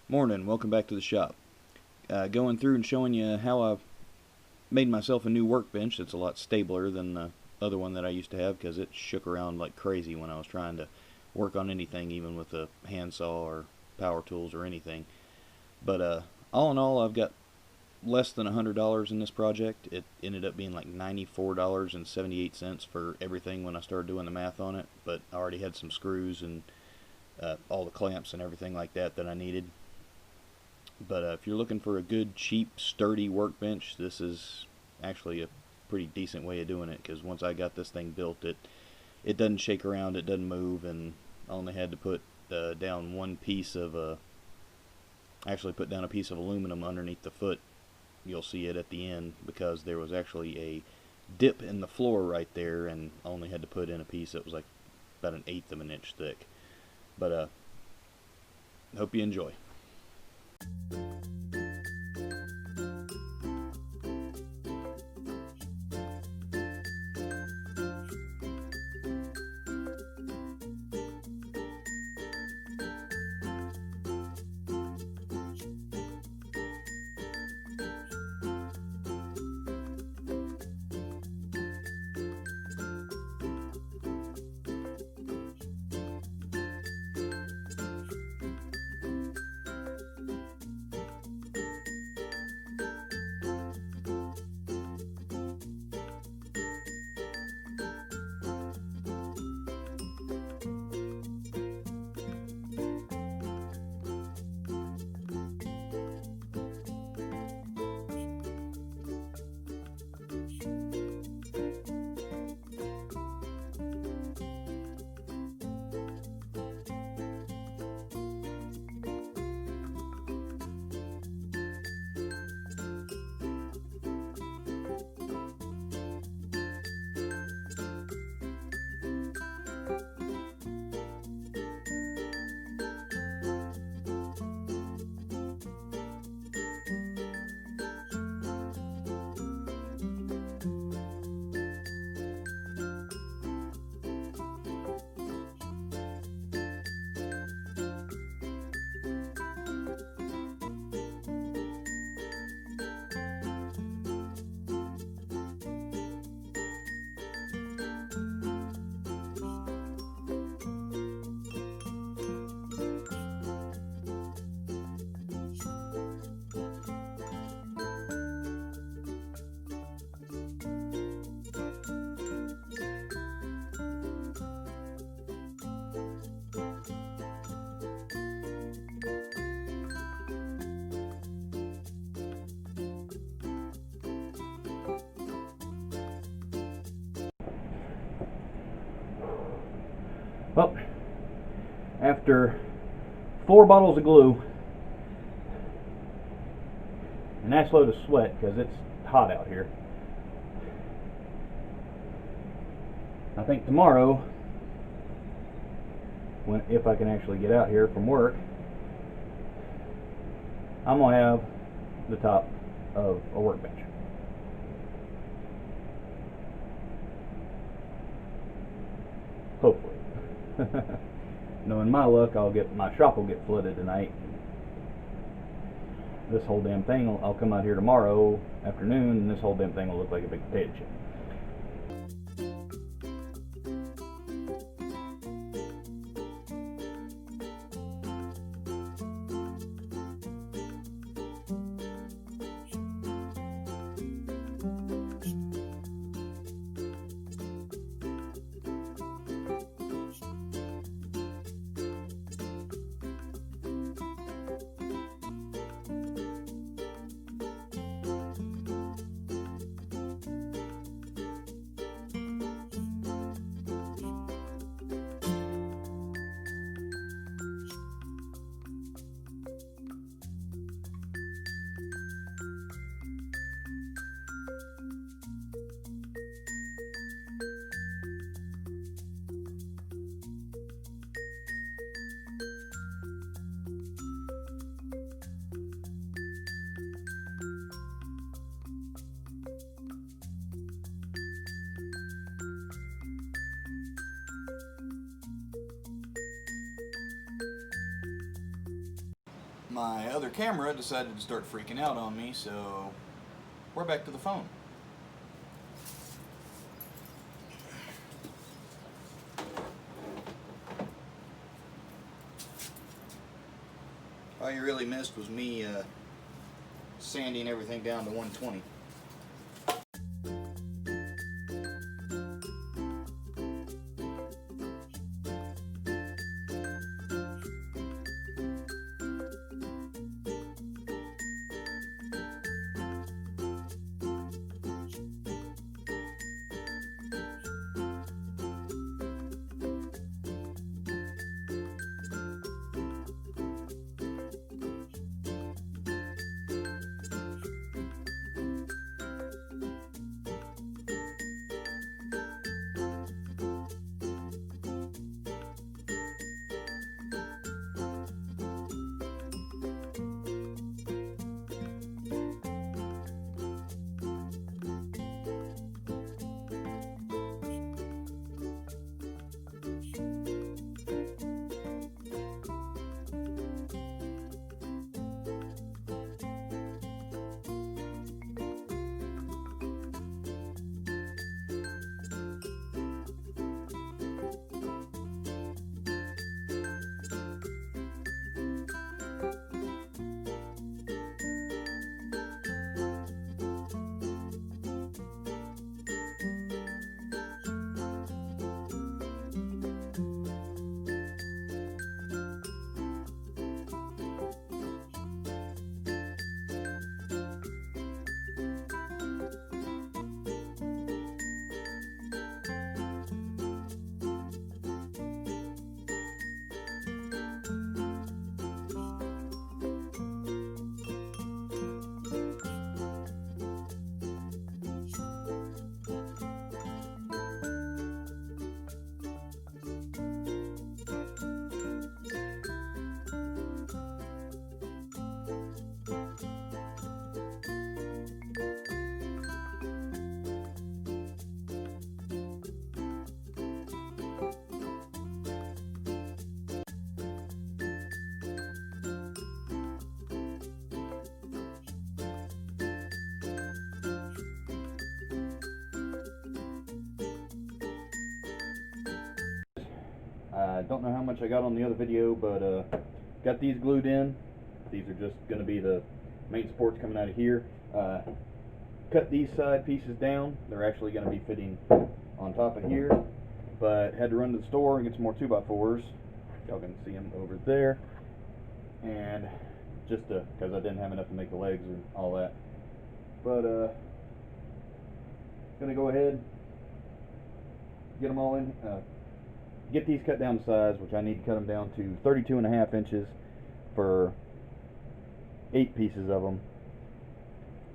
Morning, welcome back to the shop. Going through and showing you how I've made myself a new workbench that's a lot stabler than the other one that I used to have because it shook around like crazy when I was trying to work on anything, even with a handsaw or power tools or anything. But all in all, I've got less than $100 in this project. It ended up being like $94.78 for everything when I started doing the math on it, but I already had some screws and all the clamps and everything like that I needed. But if you're looking for a good, cheap, sturdy workbench, this is actually a pretty decent way of doing it, because once I got this thing built, it doesn't shake around, it doesn't move, and I only had to put down one piece of actually put down a piece of aluminum underneath the foot. You'll see it at the end, because there was actually a dip in the floor right there, and I only had to put in a piece that was like about 1/8 of an inch thick. But hope you enjoy. Well, after 4 bottles of glue, a nice load of sweat because it's hot out here, I think tomorrow, if I can actually get out here from work, I'm going to have the top of a workbench. Hopefully. Knowing my luck, my shop will get flooded tonight. This whole damn thing, I'll come out here tomorrow afternoon, and this whole damn thing will look like a big potato chip. my other camera decided to start freaking out on me, so we're back to the phone. All you really missed was me sanding everything down to 120. I don't know how much I got on the other video, but got these glued in. These are just going to be the main supports coming out of here. Cut these side pieces down. They're actually going to be fitting on top of here, but had to run to the store and get some more 2x4s. Y'all can see them over there. And just because I didn't have enough to make the legs and all that. But gonna go ahead, get them all in. Get these cut down to size, which I need to cut them down to 32.5 inches for 8 pieces of them,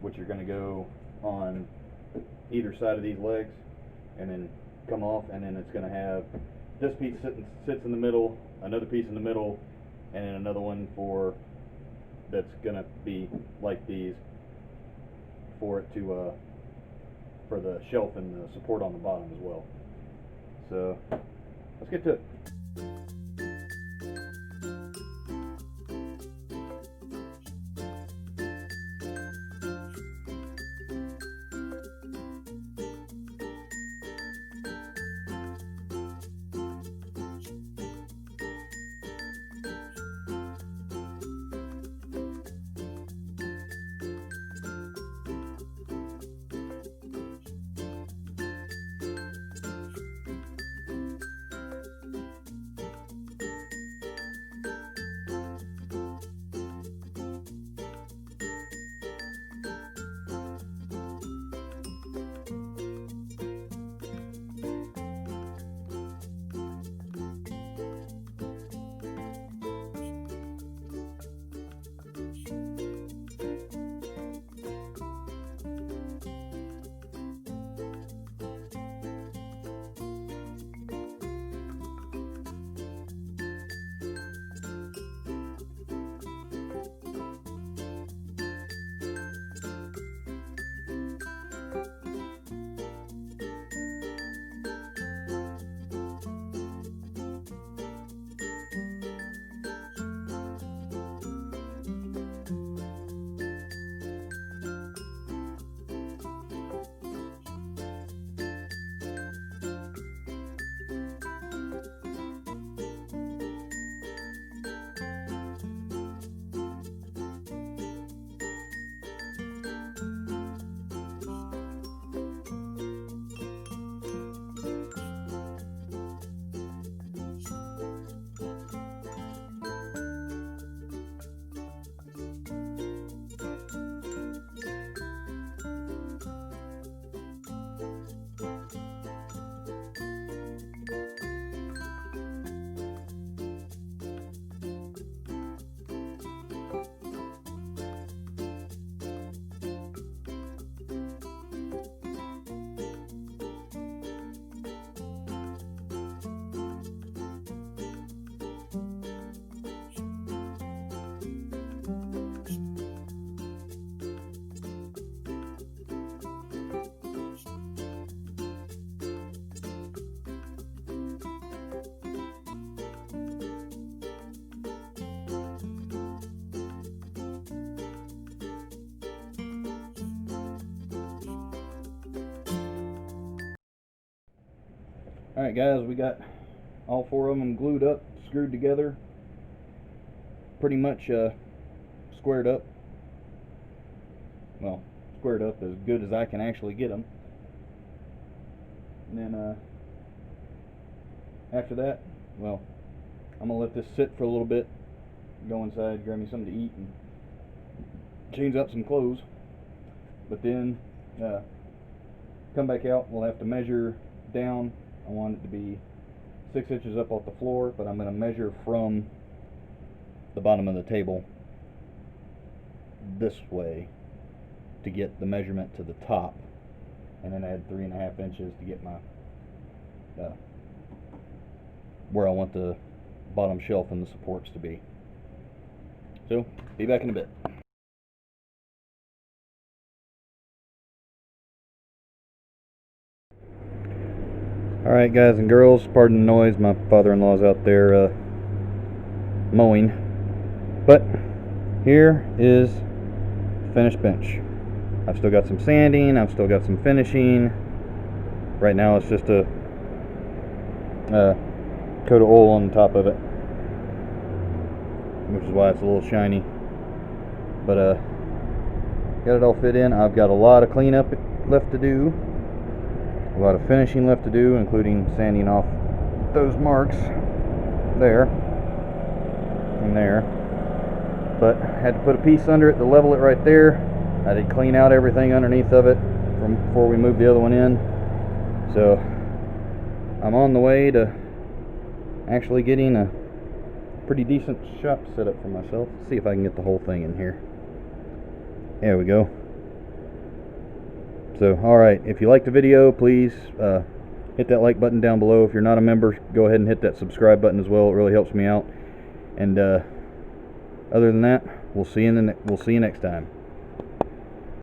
which are going to go on either side of these legs and then come off, and then it's going to have this piece sits in the middle, another piece in the middle, and then another one that's going to be like these for it to for the shelf and the support on the bottom as well. So let's get to it. Alright guys, we got all 4 of them glued up, screwed together, pretty much squared up. Well, squared up as good as I can actually get them. And then after that, well, I'm going to let this sit for a little bit, go inside, grab me something to eat, and change up some clothes. But then come back out, we'll have to measure down. I want it to be 6 inches up off the floor, but I'm going to measure from the bottom of the table this way to get the measurement to the top, and then add 3.5 inches to get my where I want the bottom shelf and the supports to be. So, be back in a bit. Alright guys and girls, pardon the noise, my father-in-law's out there mowing. But here is the finished bench. I've still got some sanding, I've still got some finishing. Right now it's just a coat of oil on the top of it, which is why it's a little shiny. But got it all fit in. I've got a lot of cleanup left to do, a lot of finishing left to do, including sanding off those marks there and there. But I had to put a piece under it to level it right there. I did clean out everything underneath of it from before we moved the other one in. So I'm on the way to actually getting a pretty decent shop set up for myself. Let's see if I can get the whole thing in here. There we go. So, alright, if you liked the video, please hit that like button down below. If you're not a member, go ahead and hit that subscribe button as well. It really helps me out. And other than that, we'll see you next time.